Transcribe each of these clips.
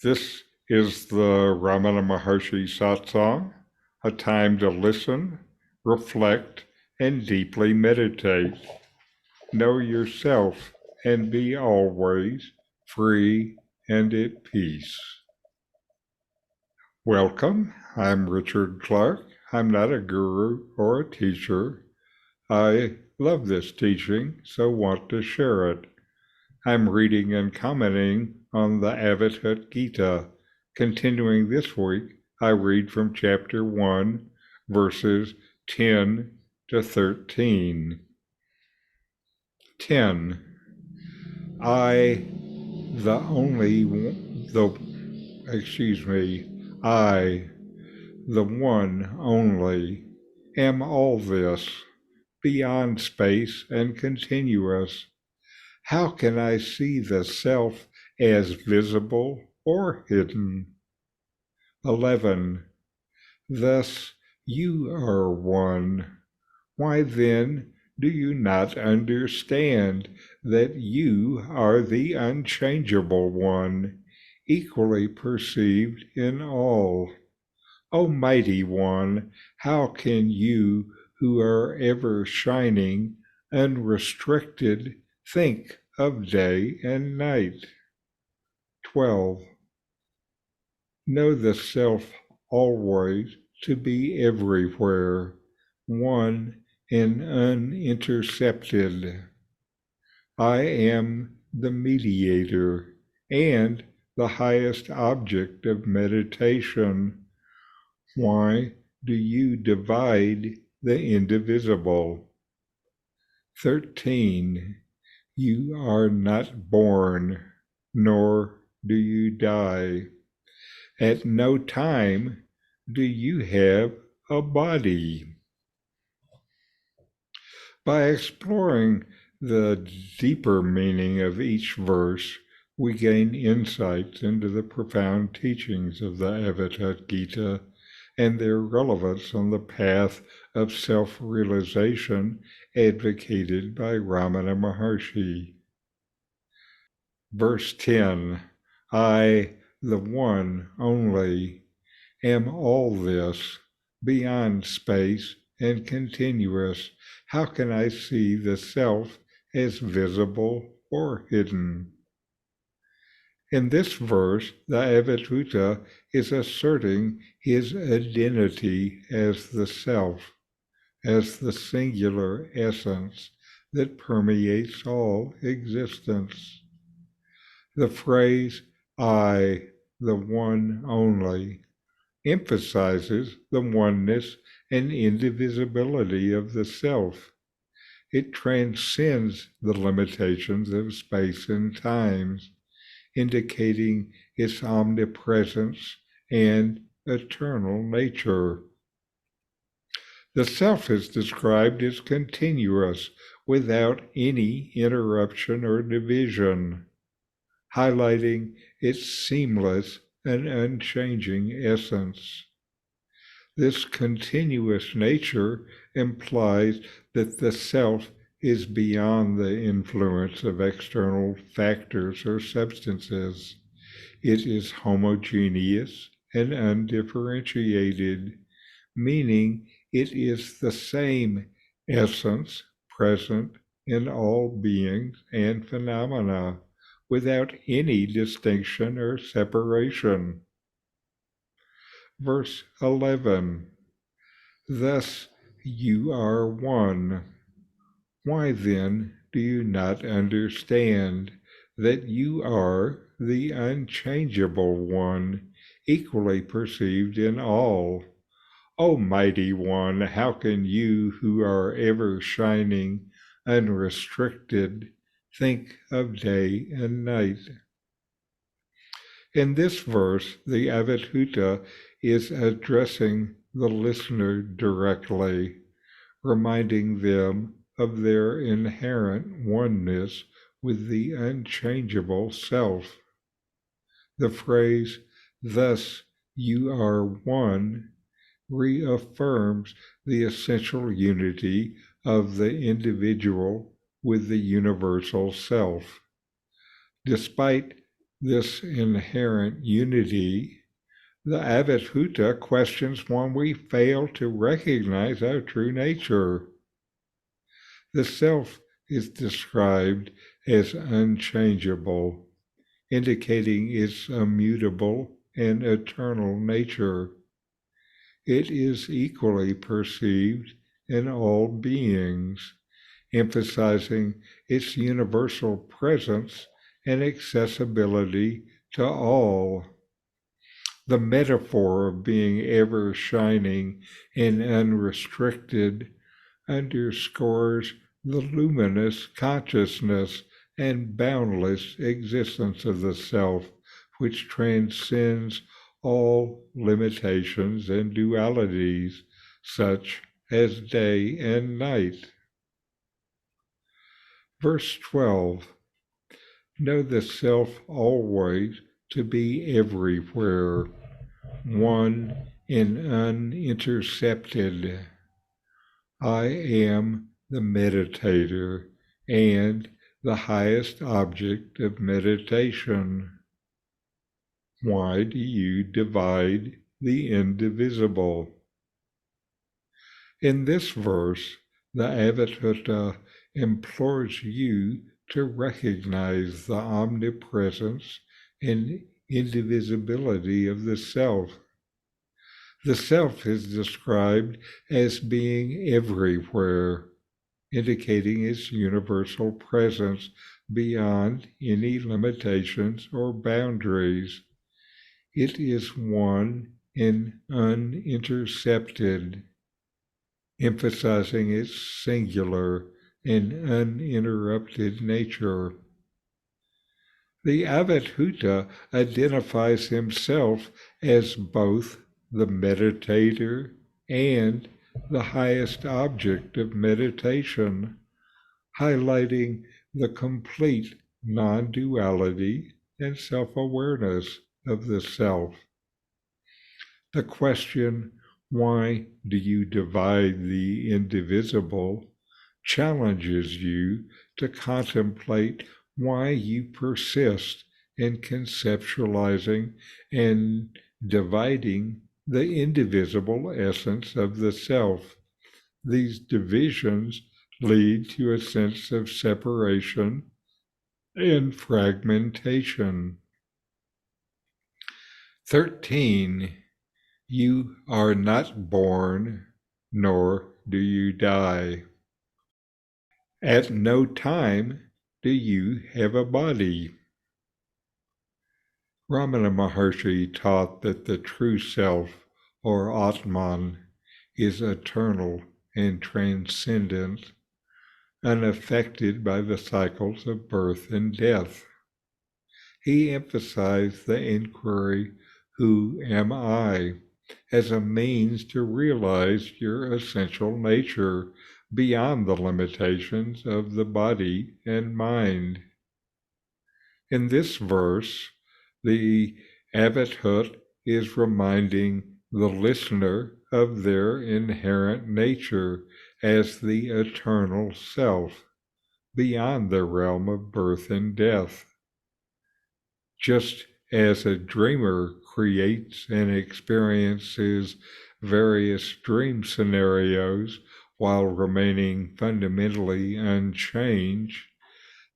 This is the Ramana Maharshi satsang, a time to listen, reflect, and deeply meditate. Know yourself and be always free and at peace. Welcome. I'm Richard Clarke. I'm not a guru or a teacher. I love this teaching, so want to share it. I'm reading and commenting on the Avadhuta Gita. Continuing this week, I read from chapter 1, verses 10 to 13. 10. I, the one only, am all this, beyond space and continuous. How can I see the self as visible or hidden? 11. Thus you are one. Why then do you not understand that you are the unchangeable one, equally perceived in all? O mighty one, how can you, who are ever shining, unrestricted, think of day and night? 12. Know the self always to be everywhere, one and unintercepted. I am the mediator and the highest object of meditation. Why do you divide the indivisible? 13. You are not born, nor do you die. At no time do you have a body. By exploring the deeper meaning of each verse, we gain insights into the profound teachings of the Avadhuta Gita and their relevance on the path of self-realization advocated by Ramana Maharshi. Verse 10, I, the one only, am all this, beyond space and continuous. How can I see the self as visible or hidden? In this verse, the Avadhuta is asserting his identity as the self, as the singular essence that permeates all existence. The phrase, I, the one only, emphasizes the oneness and indivisibility of the self. It transcends the limitations of space and times, indicating its omnipresence and eternal nature. The self is described as continuous, without any interruption or division, highlighting its seamless and unchanging essence. This continuous nature implies that the self is beyond the influence of external factors or substances. It is homogeneous and undifferentiated, meaning it is the same essence present in all beings and phenomena, without any distinction or separation. Verse 11, thus you are one. Why then do you not understand that you are the unchangeable one, equally perceived in all? O mighty one, how can you, who are ever shining, unrestricted, think of day and night? In this verse, the Avadhuta is addressing the listener directly, reminding them of their inherent oneness with the unchangeable self. The phrase, thus you are one, reaffirms the essential unity of the individual with the universal self. Despite this inherent unity, the Avadhuta questions why we fail to recognize our true nature. The self is described as unchangeable, indicating its immutable and eternal nature. It is equally perceived in all beings, emphasizing its universal presence and accessibility to all. The metaphor of being ever shining and unrestricted underscores the luminous consciousness and boundless existence of the self, which transcends all limitations and dualities, such as day and night. Verse 12, know the self always to be everywhere, one and unintercepted. I am the meditator and the highest object of meditation. Why do you divide the indivisible? In this verse, the Avadhuta implores you to recognize the omnipresence and indivisibility of the self. The self is described as being everywhere, indicating its universal presence beyond any limitations or boundaries. It is one and unintercepted, emphasizing its singular and uninterrupted nature. The Avadhuta identifies himself as both the meditator and the highest object of meditation, highlighting the complete non-duality and self-awareness of the self. The question, why do you divide the indivisible, challenges you to contemplate why you persist in conceptualizing and dividing the indivisible essence of the self. These divisions lead to a sense of separation and fragmentation. 13. You are not born, nor do you die. At no time do you have a body. Ramana Maharshi taught that the true self, or Atman, is eternal and transcendent, unaffected by the cycles of birth and death. He emphasized the inquiry, who am I, as a means to realize your essential nature beyond the limitations of the body and mind. In this verse, the Avadhuta is reminding the listener of their inherent nature as the eternal self, beyond the realm of birth and death. Just as a dreamer creates and experiences various dream scenarios while remaining fundamentally unchanged,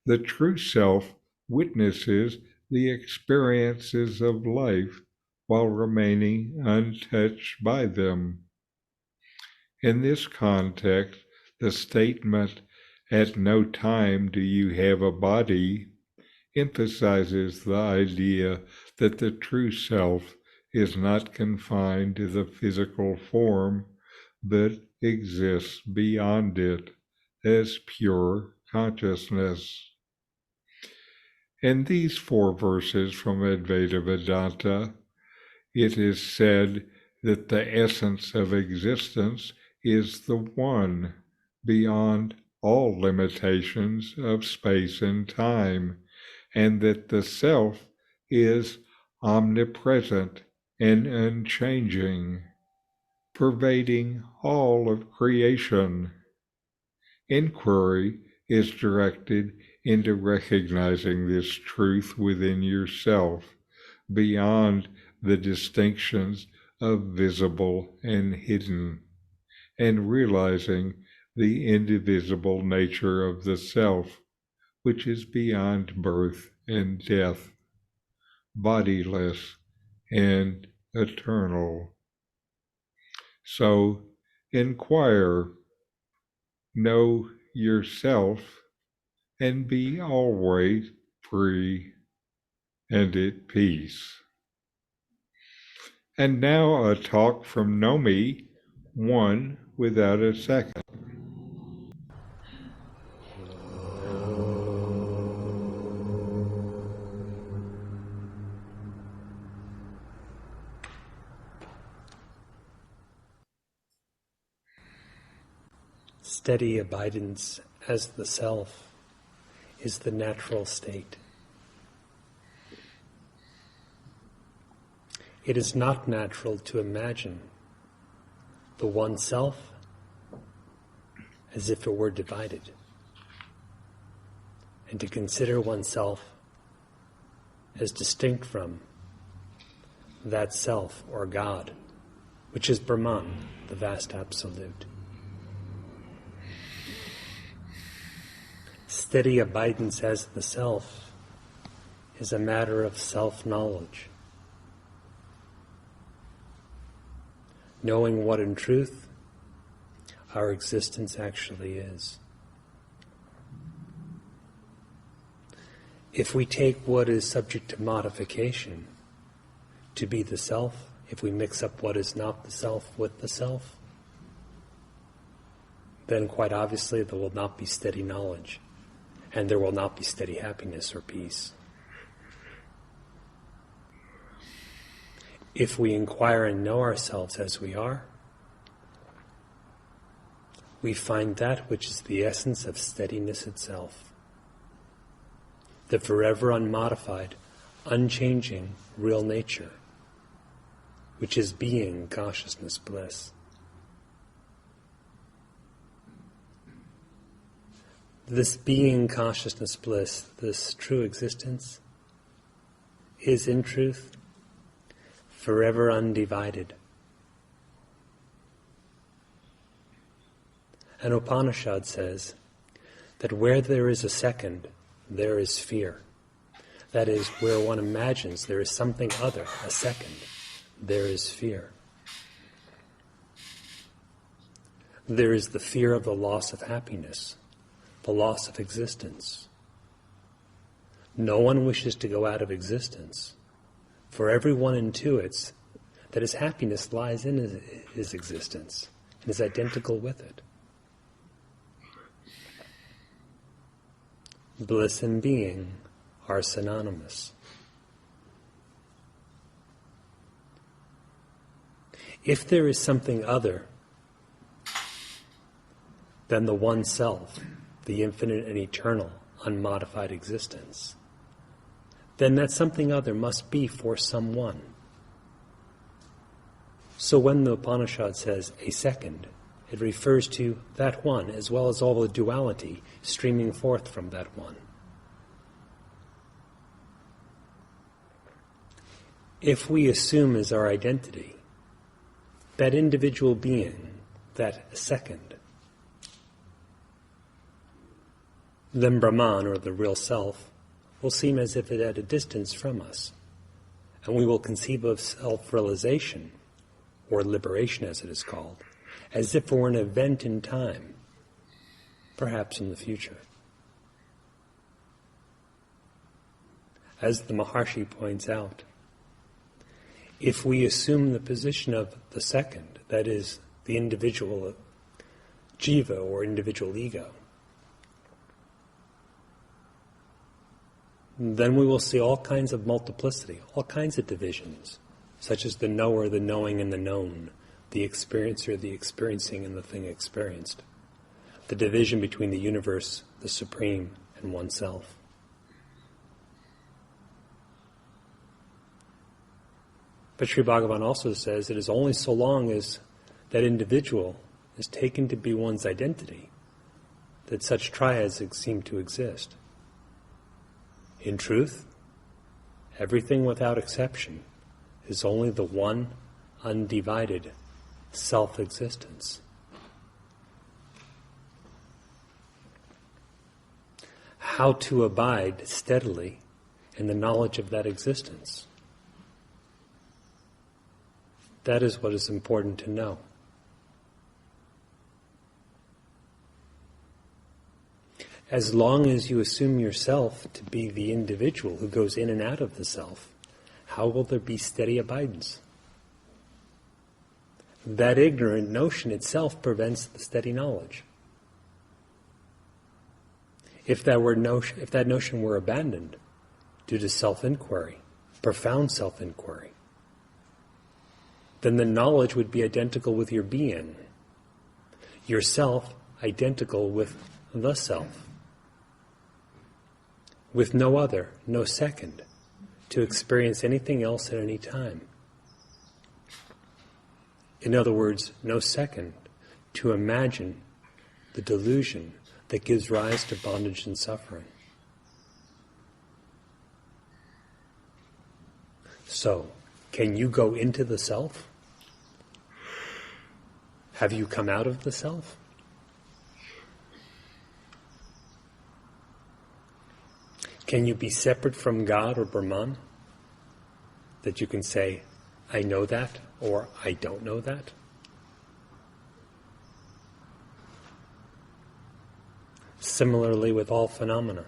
the true self witnesses the experiences of life while remaining untouched by them. In this context, the statement, "At no time do you have a body," emphasizes the idea that the true self is not confined to the physical form, but exists beyond it as pure consciousness. In these 4 verses from Advaita Vedanta, it is said that the essence of existence is the one, beyond all limitations of space and time, and that the self is omnipresent and unchanging, pervading all of creation. Inquiry is directed into recognizing this truth within yourself, beyond the distinctions of visible and hidden, and realizing the indivisible nature of the self, which is beyond birth and death, bodiless and eternal. So inquire, know yourself, and be always free and at peace. And now a talk from Nome, one without a second. Steady abidance as the self is the natural state. It is not natural to imagine the one self as if it were divided, and to consider oneself as distinct from that self or God, which is Brahman, the vast absolute. Steady abidance as the self is a matter of self-knowledge, knowing what in truth our existence actually is. If we take what is subject to modification to be the self, if we mix up what is not the self with the self, then quite obviously there will not be steady knowledge, and there will not be steady happiness or peace. If we inquire and know ourselves as we are, we find that which is the essence of steadiness itself, the forever unmodified, unchanging real nature, which is being, consciousness, bliss. This being, consciousness, bliss, this true existence, is in truth forever undivided. An Upanishad says that where there is a second, there is fear. That is, where one imagines there is something other, a second, there is fear. There is the fear of the loss of happiness, the loss of existence. No one wishes to go out of existence, for everyone intuits that his happiness lies in his existence and is identical with it. Bliss and being are synonymous. If there is something other than the one self, the infinite and eternal, unmodified existence, then that something other must be for someone. So when the Upanishad says a second, it refers to that one, as well as all the duality streaming forth from that one. If we assume as our identity that individual being, that second, then Brahman, or the real self, will seem as if it at a distance from us, and we will conceive of self-realization, or liberation as it is called, as if it were an event in time, perhaps in the future. As the Maharshi points out, if we assume the position of the second, that is, the individual jiva or individual ego, then we will see all kinds of multiplicity, all kinds of divisions, such as the knower, the knowing, and the known, the experiencer, the experiencing, and the thing experienced, the division between the universe, the supreme, and oneself. But Sri Bhagavan also says it is only so long as that individual is taken to be one's identity that such triads seem to exist. In truth, everything without exception is only the one undivided self-existence. How to abide steadily in the knowledge of that existence? That is what is important to know. As long as you assume yourself to be the individual who goes in and out of the self, how will there be steady abidance? That ignorant notion itself prevents the steady knowledge. If that notion were abandoned due to self-inquiry, profound self-inquiry, then the knowledge would be identical with your being, yourself identical with the self, with no other, no second, to experience anything else at any time. In other words, no second to imagine the delusion that gives rise to bondage and suffering. So, can you go into the self? Have you come out of the self? Can you be separate from God or Brahman? That you can say, I know that, or I don't know that? Similarly with all phenomena.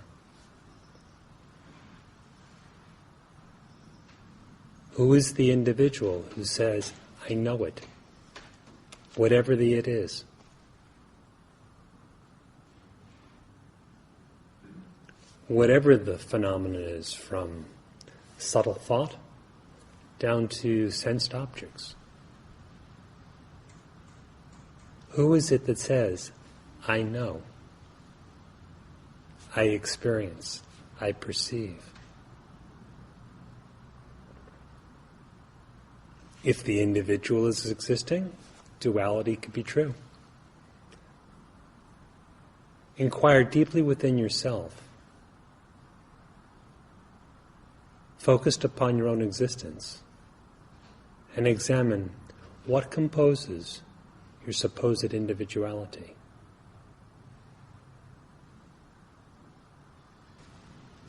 Who is the individual who says, I know it, whatever the it is? Whatever the phenomenon is, from subtle thought down to sensed objects. Who is it that says, I know, I experience, I perceive? If the individual is existing, duality could be true. Inquire deeply within yourself, focused upon your own existence, and examine what composes your supposed individuality.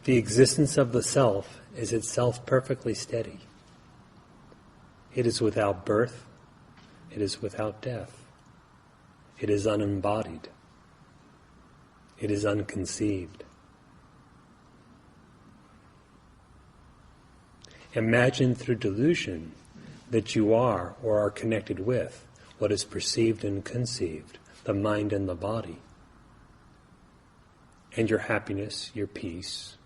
The existence of the self is itself perfectly steady. It is without birth, it is without death, it is unembodied, it is unconceived. Imagine through delusion that you are or are connected with what is perceived and conceived, the mind and the body. And your happiness, your peace,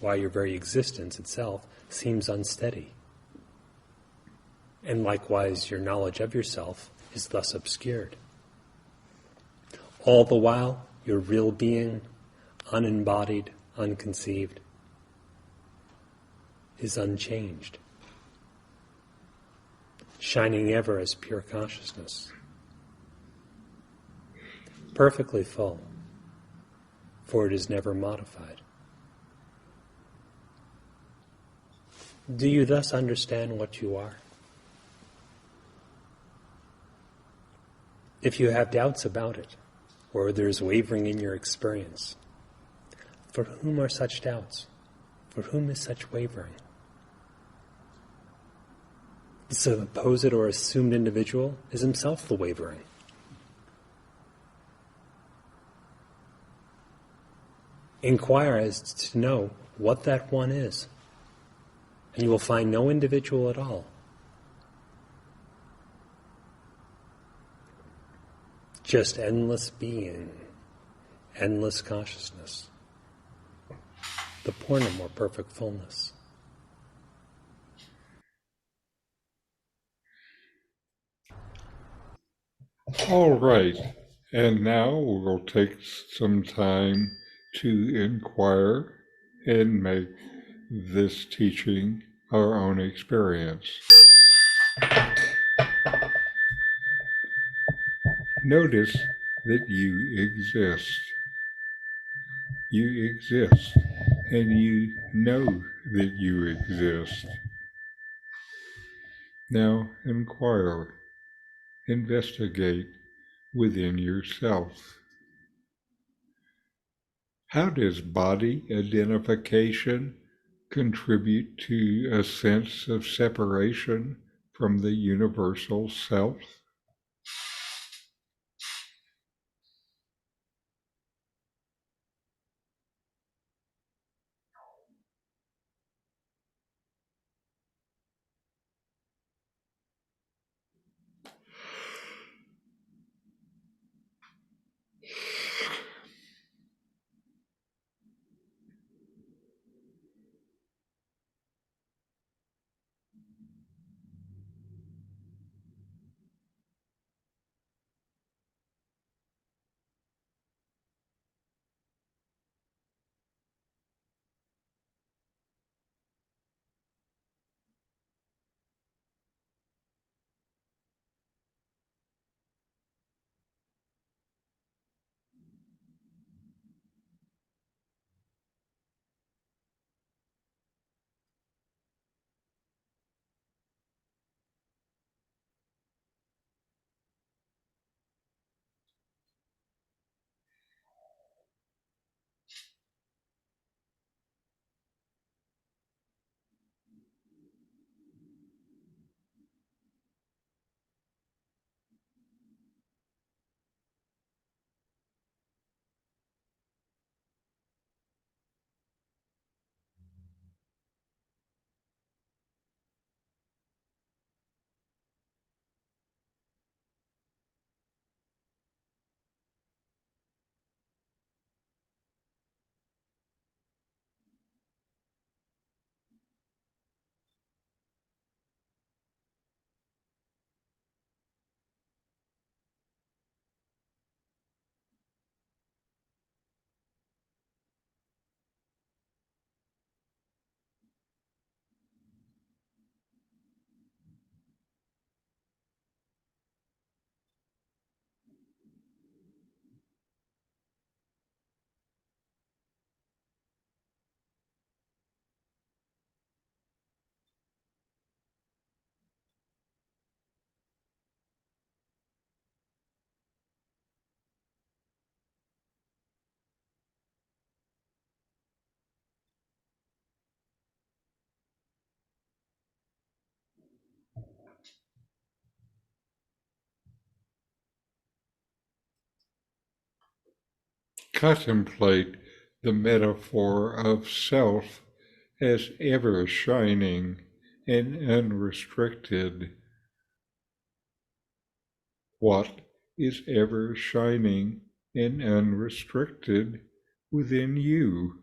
while your very existence itself seems unsteady. And likewise, your knowledge of yourself is thus obscured. All the while, your real being, unembodied, unconceived, is unchanged, shining ever as pure consciousness, perfectly full, for it is never modified. Do you thus understand what you are? If you have doubts about it, or there is wavering in your experience, for whom are such doubts? For whom is such wavering? The supposed or assumed individual is himself the wavering. Inquire as to know what that one is, and you will find no individual at all. Just endless being, endless consciousness, the Purnam or perfect fullness. All right, and now we'll take some time to inquire and make this teaching our own experience. Notice that you exist. You exist and you know that you exist. Now inquire, investigate within yourself. How does body identification contribute to a sense of separation from the universal self? Contemplate the metaphor of self as ever shining and unrestricted. What is ever shining and unrestricted within you?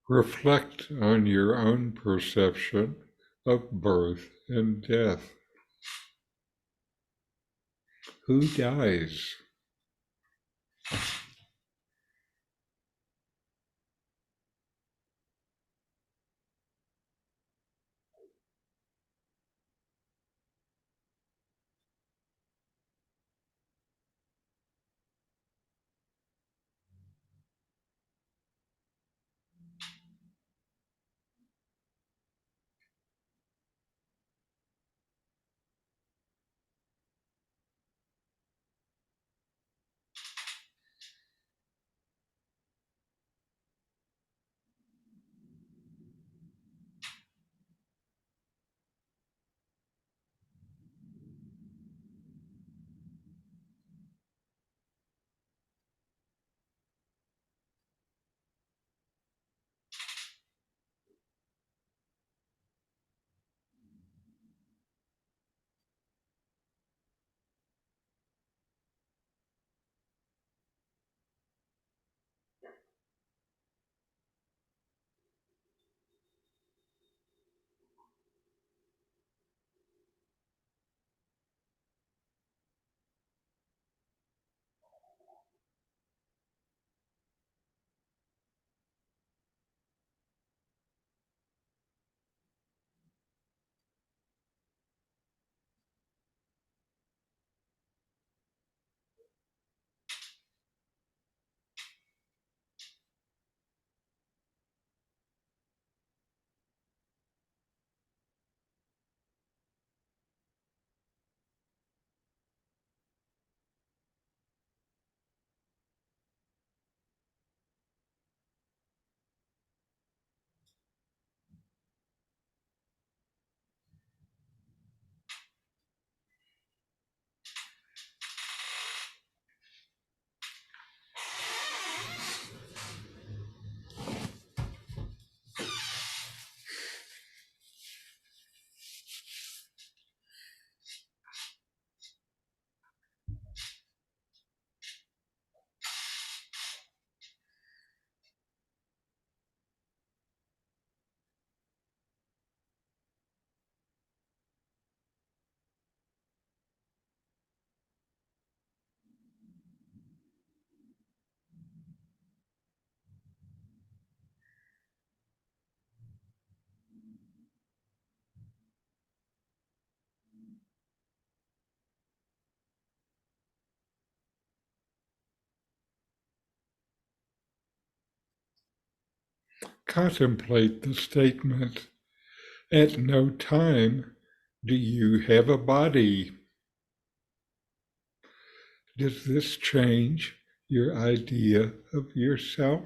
Reflect on your own perception of birth and death. Who dies? Contemplate the statement, at no time do you have a body. Does this change your idea of yourself?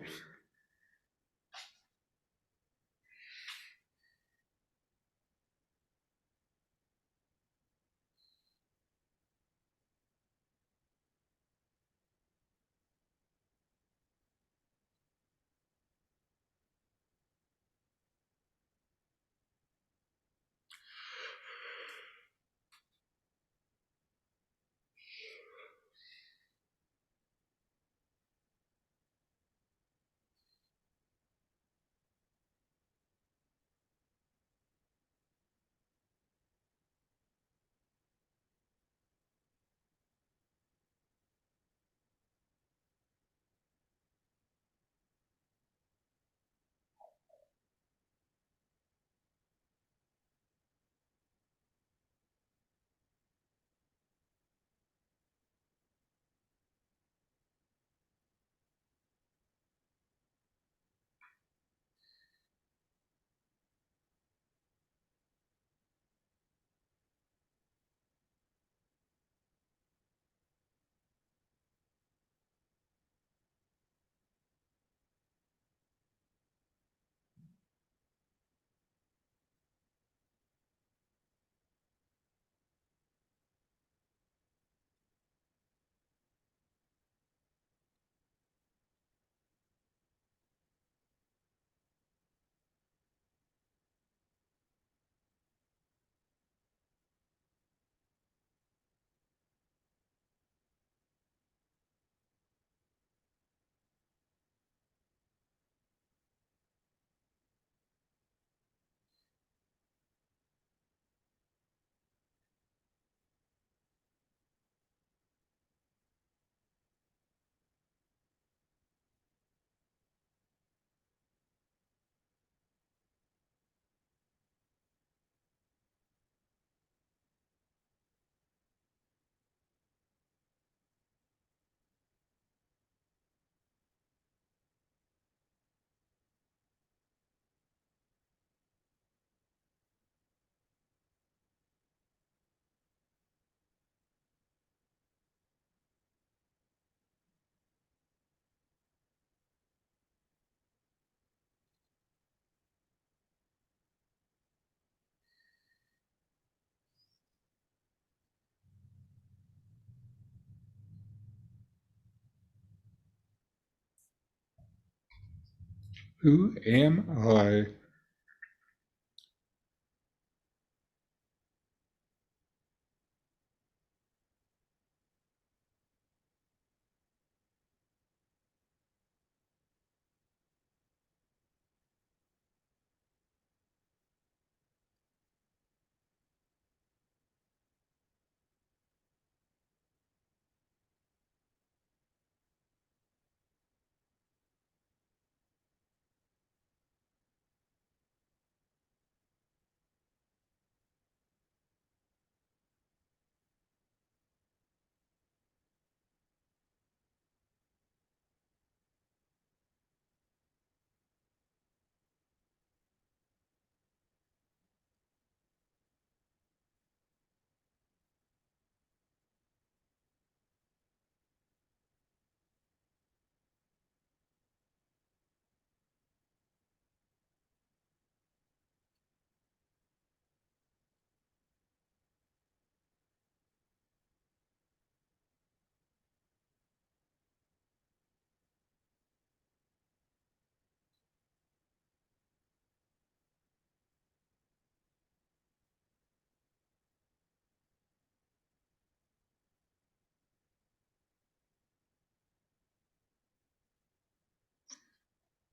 Who am I?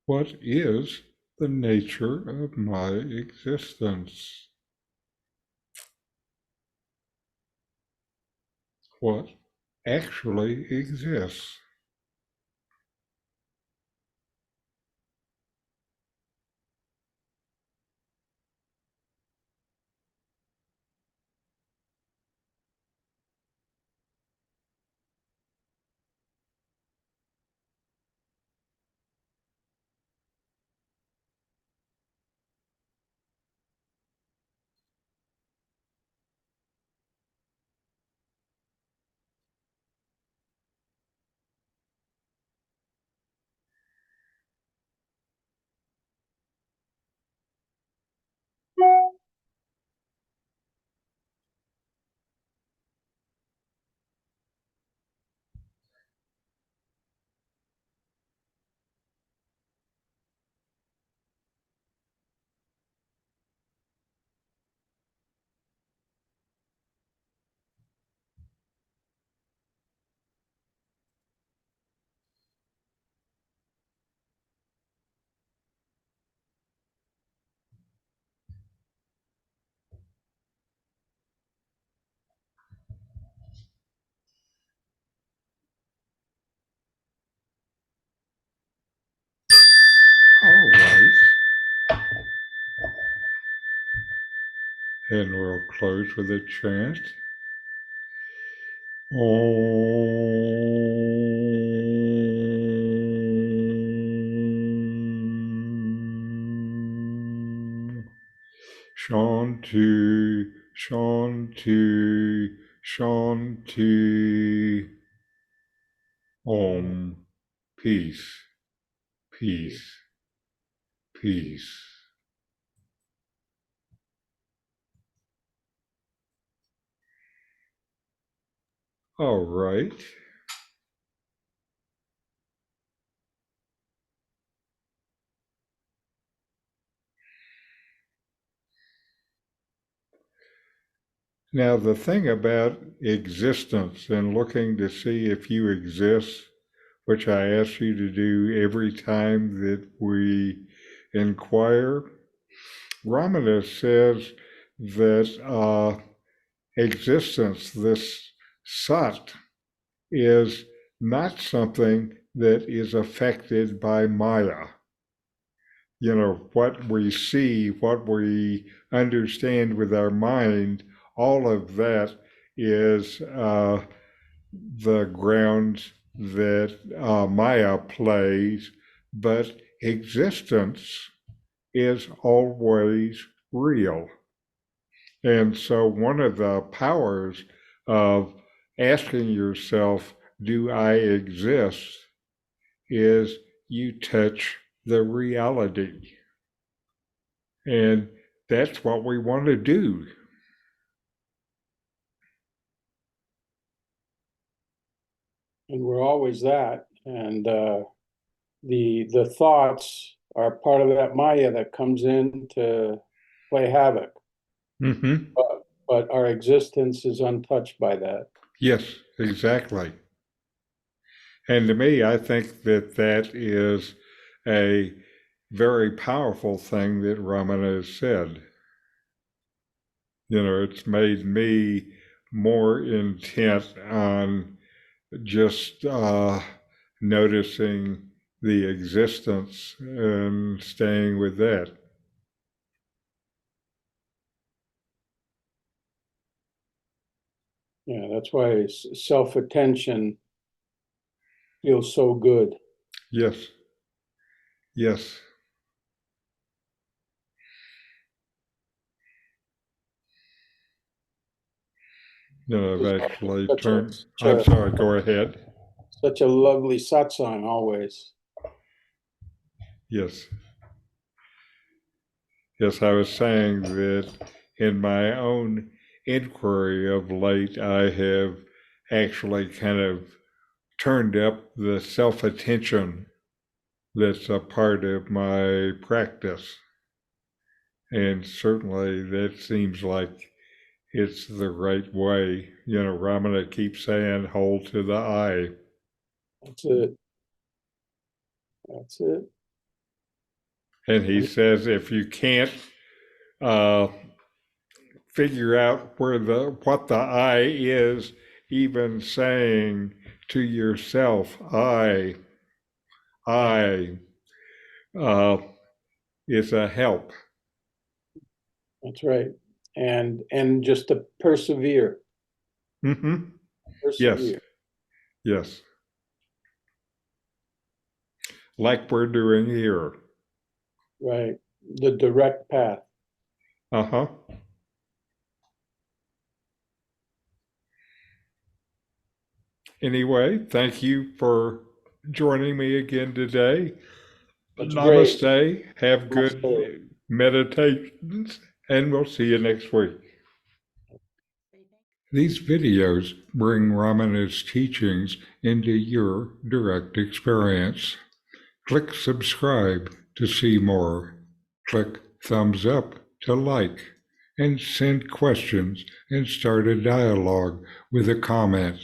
What is the nature of my existence? What actually exists? All right. And we'll close with a chant. Om. Shanti, Shanti, Shanti. Om. Peace, peace, peace. All right. Now, the thing about existence and looking to see if you exist, which I ask you to do every time that we inquire, Ramana says that existence, this sat, is not something that is affected by Maya. You know, what we see, what we understand with our mind, all of that is the grounds that Maya plays, but existence is always real. And so one of the powers of asking yourself, do I exist, is you touch the reality. And that's what we want to do. And we're always that. And the thoughts are part of that Maya that comes in to play havoc. Mm-hmm. But our existence is untouched by that. Yes, exactly. And to me, I think that that is a very powerful thing that Ramana has said. It's made me more intent on just noticing the existence and staying with that. Yeah, that's why self-attention feels so good. Yes, yes. I've actually turned. I'm sorry, go ahead. Such a lovely satsang always. Yes. Yes, I was saying that in my own inquiry of late, I have actually kind of turned up the self-attention that's a part of my practice. And certainly that seems like it's the right way. Ramana keeps saying, hold to the I. That's it. That's it. And he says, if you can't figure out what the I is, even saying to yourself, I, uh, is a help. That's right. And just to persevere. Mm-hmm. Persevere. Yes. Like we're doing here. Right. The direct path. Uh-huh. Anyway, thank you for joining me again today. That's Namaste. great. Have good Namaste. meditations, and we'll see you next week. These videos bring Ramana's teachings into your direct experience. Click subscribe to see more. Click thumbs up to like, and send questions and start a dialogue with a comment.